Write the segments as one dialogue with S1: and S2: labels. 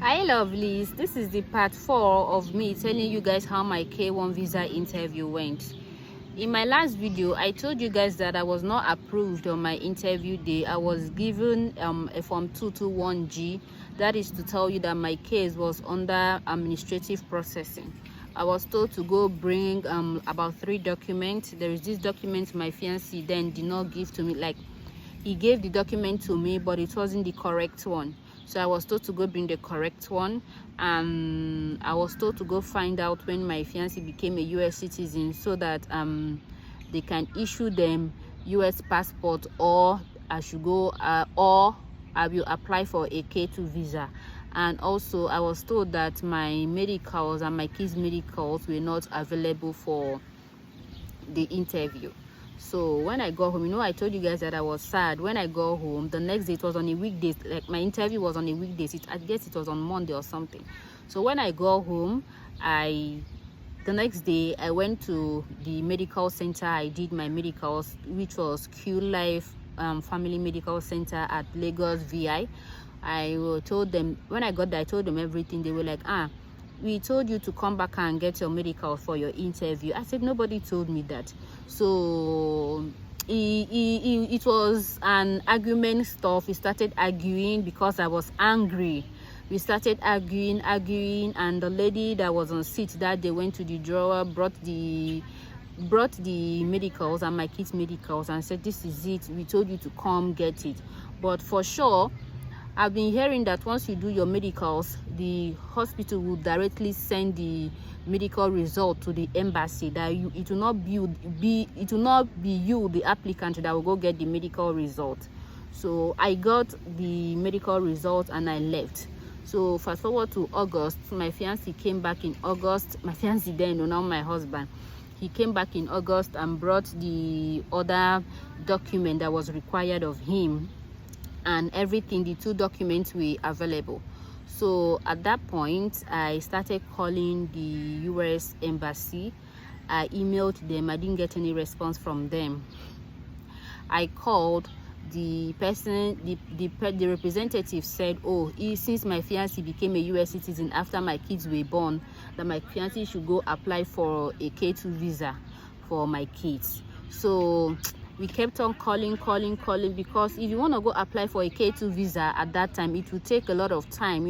S1: Hi lovelies, this is the part 4 of me telling you guys how my K1 visa interview went. In my last video, I told you guys that I was not approved on my interview day. I was given a form 221G. That is to tell you that my case was under administrative processing. I was told to go bring about 3 documents. There is this document my fiancé then did not give to me. Like, he gave the document to me, but it wasn't the correct one. So I was told to go bring the correct one, and I was told to go find out when my fiancé became a US citizen so that they can issue them US passport, or I should go or I will apply for a K2 visa. And also I was told that my medicals and my kids' medicals were not available for the interview. So when I got home, I told you guys that I was sad. When I got home the next day, it was on a weekday, like my interview was on a weekday. I guess it was on Monday or something. So when I got home, the next day I went to the medical center. I did my medicals, which was Q Life Family Medical Center at Lagos VI. I told them, when I got there, I told them everything. They were like, we told you to come back and get your medical for your interview. I said, nobody told me that. So it was an argument stuff. We started arguing because I was angry. We started arguing, and the lady that was on seat that they went to the drawer, brought the medicals and my kids' medicals and said, this is it, we told you to come get it. But for sure, I've been hearing that once you do your medicals, the hospital will directly send the medical result to the embassy. That it will not be you, the applicant, that will go get the medical result. So I got the medical result and I left. So fast forward to August, my fiancé came back in August. My fiancé then, now my husband. He came back in August and brought the other document that was required of him, and everything. The 2 documents were available. So at that point I started calling the US embassy. I emailed them. I didn't get any response from them. I called the person. The representative said, since my fiancé became a US citizen after my kids were born, that my fiancé should go apply for a K2 visa for my kids. So we kept on calling, because if you want to go apply for a K2 visa at that time, it will take a lot of time.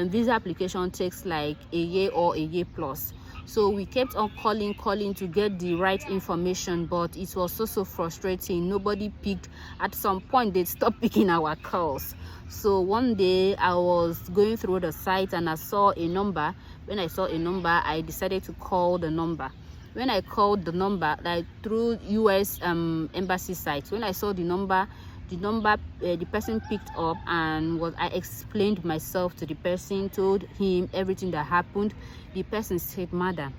S1: Visa application takes like a year or a year plus. So we kept on calling to get the right information, but it was so frustrating. Nobody picked. At some point they stopped picking our calls. So one day I was going through the site and I saw a number. When I saw a number, I decided to call the number. When I called the number, like through US embassy site, when I saw the number, the person picked up, and I explained myself to the person, told him everything that happened. The person said, madam,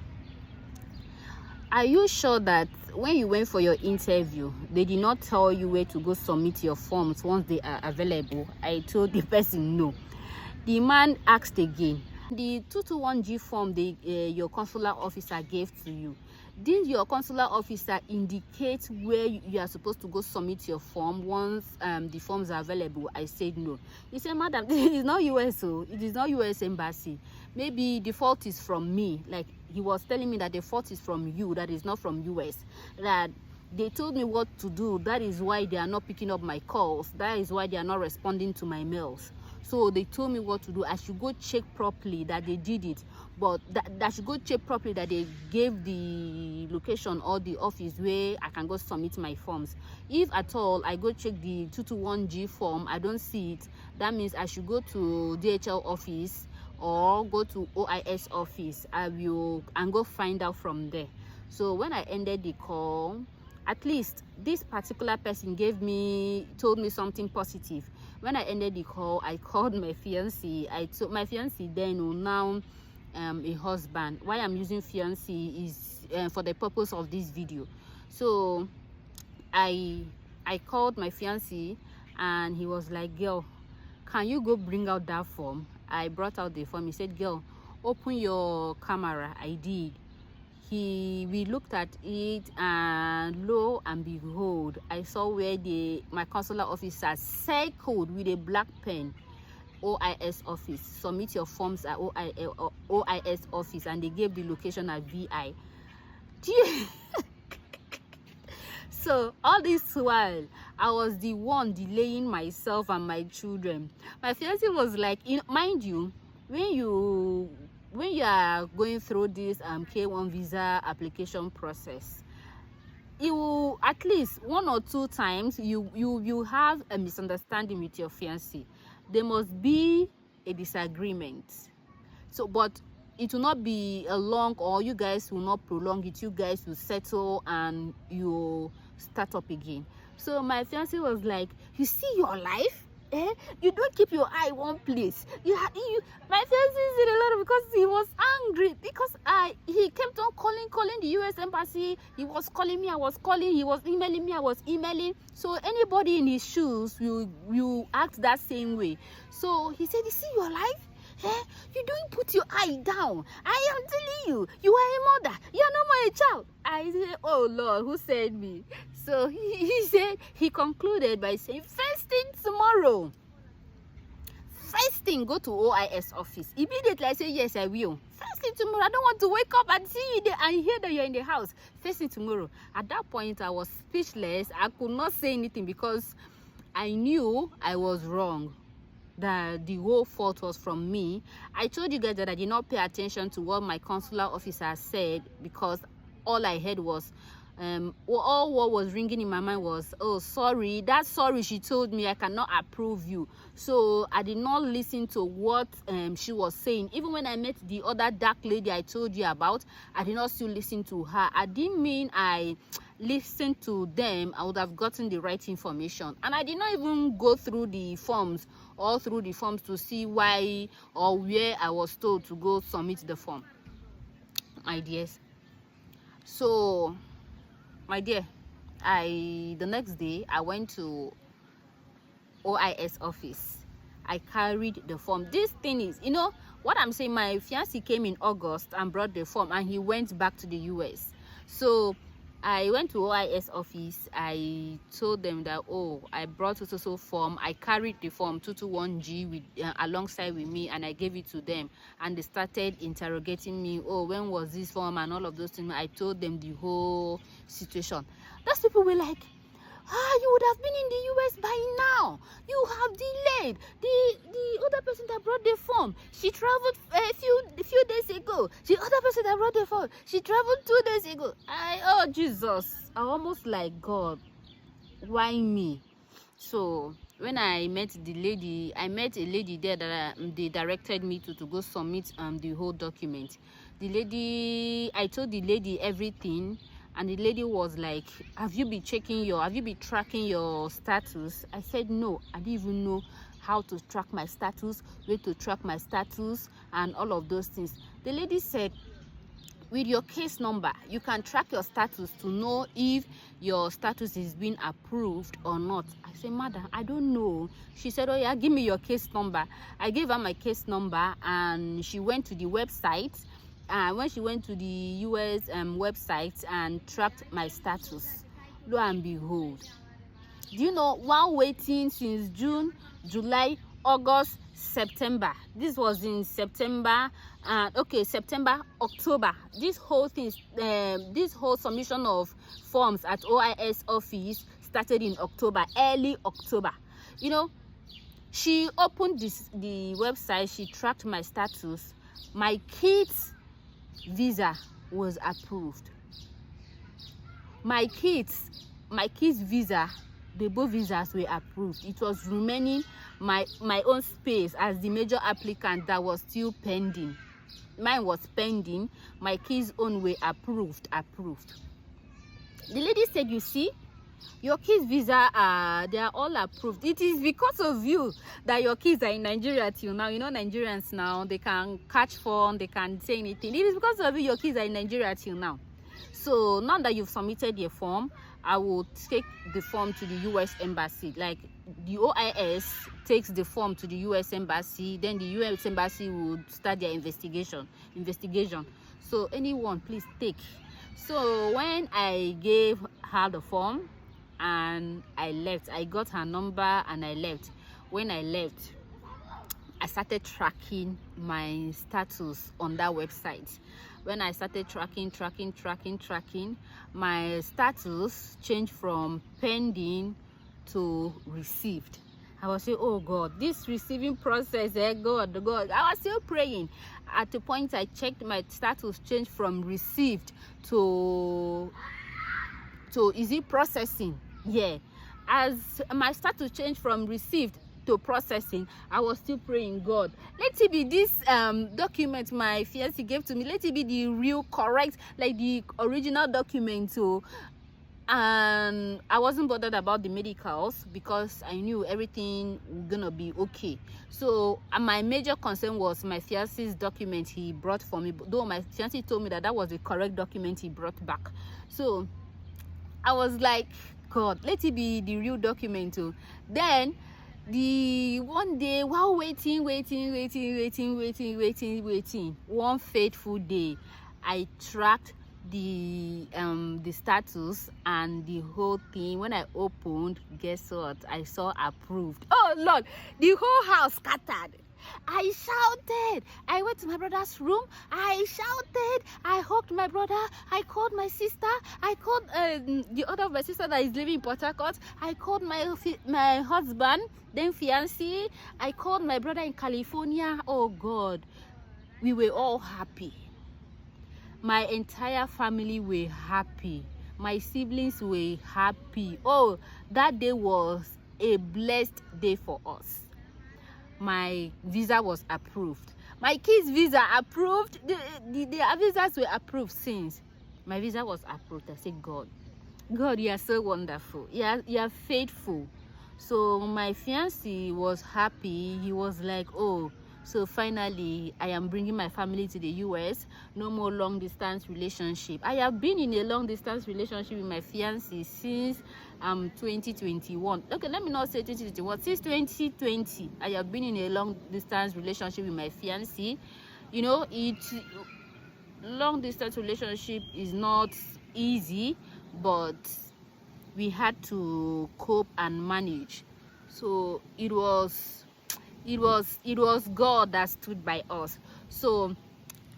S1: are you sure that when you went for your interview, they did not tell you where to go submit your forms once they are available? I told the person no. The man asked again, the 221G form your consular officer gave to you, did your consular officer indicate where you are supposed to go submit your form once the forms are available? I said no. He said, madam, it is not US, so it is not US embassy. Maybe the fault is from me. Like, he was telling me that the fault is from you, that is not from US. That they told me what to do. That is why they are not picking up my calls. That is why they are not responding to my mails. So they told me what to do. I should go check properly that they did it, but that I should go check properly that they gave the location or the office where I can go submit my forms. If at all I go check the 221G form, I don't see it, that means I should go to DHL office or go to OIS office. I will and go find out from there. So when I ended the call, at least this particular person told me something positive. When I ended the call, I called my fiancé. I told my fiancé then, now a husband. Why I'm using fiancé is for the purpose of this video. So I called my fiancé and he was like, girl, can you go bring out that form? I brought out the form. He said, girl, open your camera. I did. We looked at it, and lo and behold, I saw where my consular officer circled with a black pen OIS office. Submit your forms at OIS office, and they gave the location at VI. So all this while, I was the one delaying myself and my children. My fiance was like, mind you, when you are going through this K1 visa application process, you will, at least 1 or 2 times, you have a misunderstanding with your fiance. There must be a disagreement. So, but it will not be a long, or you guys will not prolong it. You guys will settle and you start up again. So my fiance was like, you see your life, you don't keep your eye one place. My fiance said a lot because he was angry, because he kept on calling the US embassy. He was calling me, I was calling. He was emailing me, I was emailing. So anybody in his shoes will act that same way. So he said, you see your life, you don't put your eye down. I am telling you, you are a mother, you are no more a child. I said, oh Lord, who said me? So he said, he concluded by saying, first thing tomorrow, first thing, go to OIS office. Immediately I said, yes, I will. First thing tomorrow. I don't want to wake up and see you there and hear that you're in the house. First thing tomorrow. At that point, I was speechless. I could not say anything because I knew I was wrong, that the whole fault was from me. I told you guys that I did not pay attention to what my consular officer said, because all I heard was all what was ringing in my mind was, oh, sorry, that sorry she told me, I cannot approve you. So I did not listen to what she was saying. Even when I met the other dark lady I told you about, I did not still listen to her. I didn't mean I listened to them. I would have gotten the right information. And I did not even go through the forms, all through the forms, to see why or where I was told to go submit the form, my dears. So my dear, the next day I went to OIS office. I carried the form. This thing is, what I'm saying, my fiance came in August and brought the form, and he went back to the US. So I went to OIS office. I told them that, oh, I brought so form. I carried the form 221G with alongside with me, and I gave it to them. And they started interrogating me. Oh, when was this form and all of those things. I told them the whole situation. Those people were like, you would have been in the US by now. You have delayed. The other person that brought the form, she traveled a few days ago. The other person that brought the form, she traveled 2 days ago. Oh Jesus, I almost like, God, why me? So when I met the lady, I met a lady there that they directed me to go submit the whole document. I told the lady everything. And the lady was like, have you been tracking your status? I said, no, I didn't even know how to track my status, where to track my status, and all of those things. The lady said, with your case number, you can track your status to know if your status is being approved or not. I said, madam, I don't know. She said, oh yeah, give me your case number. I gave her my case number, and she went to the website. When she went to the US website and tracked my status, lo and behold, do you know, while waiting since June, July, August, September, this was in September, September, October, this whole thing, this whole submission of forms at OIS office started in October, early October. She opened the website, she tracked my status. My kids' visa was approved. My kids' visa, the both visas were approved. It was remaining my own space as the major applicant that was still pending. Mine was pending. My kids' own were approved. The lady said, you see, your kids' visa they are all approved. It is because of you that your kids are in Nigeria till now. Nigerians now, they can catch phone, they can say anything. It is because of you your kids are in Nigeria till now. So now that you've submitted your form, I will take the form to the US embassy. Like, the OIS takes the form to the US embassy, then the US embassy will start their investigation. So anyone, please take. So when I gave her the form and I left, I got her number and I left. When I left, I started tracking my status on that website. When I started tracking, my status changed from pending to received. I was saying, oh God, this receiving process, God. I was still praying. At the point I checked, my status changed from received to is it processing? Yeah. As my status changed from received to processing, I was still praying, God, let it be this document my fiancé gave to me, let it be the real correct, like the original document. So and I wasn't bothered about the medicals because I knew everything was gonna be okay. So my major concern was my fiance's document he brought for me, though my fiancé told me that that was the correct document he brought back. So I was like, God, let it be the real document too. Then the one day, while waiting, one fateful day, I tracked the status and the whole thing. When I opened, guess what? I saw approved. Oh Lord, the whole house scattered. I shouted. I went to my brother's room. I shouted. I hugged my brother. I called my sister. I called the other of my sister that is living in Port Harcourt. I called my husband, then fiancé. I called my brother in California. Oh God, we were all happy. My entire family were happy. My siblings were happy. Oh, that day was a blessed day for us. My visa was approved. My kids' visa approved. The visas were approved since. My visa was approved. I said, God, you are so wonderful. You are faithful. So my fiancé was happy. He was like, oh, so finally I am bringing my family to the US. No more long distance relationship. I have been in a long distance relationship with my fiancé since 2021. Okay, let me not say 2021. Since 2020 I have been in a long distance relationship with my fiancé. You know, long distance relationship is not easy, but we had to cope and manage. So it was God that stood by us. So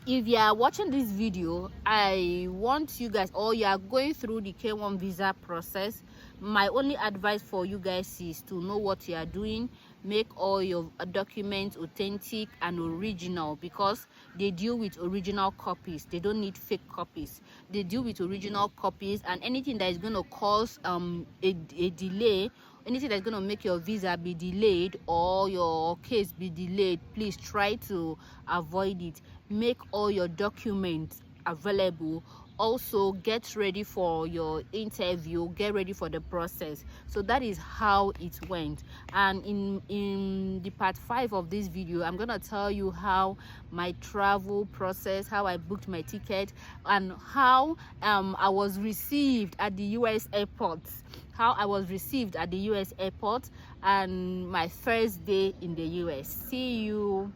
S1: if you are watching this video, I want you guys, or you are going through the K1 visa process, my only advice for you guys is to know what you are doing. Make all your documents authentic and original, because they deal with original copies. They don't need fake copies. They deal with original copies, and anything that is going to cause a delay, anything that's going to make your visa be delayed or your case be delayed, please try to avoid it. Make all your documents available. Also get ready for your interview, get ready for the process. So that is how it went. And in the part 5 of this video, I'm gonna tell you how my travel process, how I booked my ticket, and how I was received at the US airport, and my first day in the US. See you.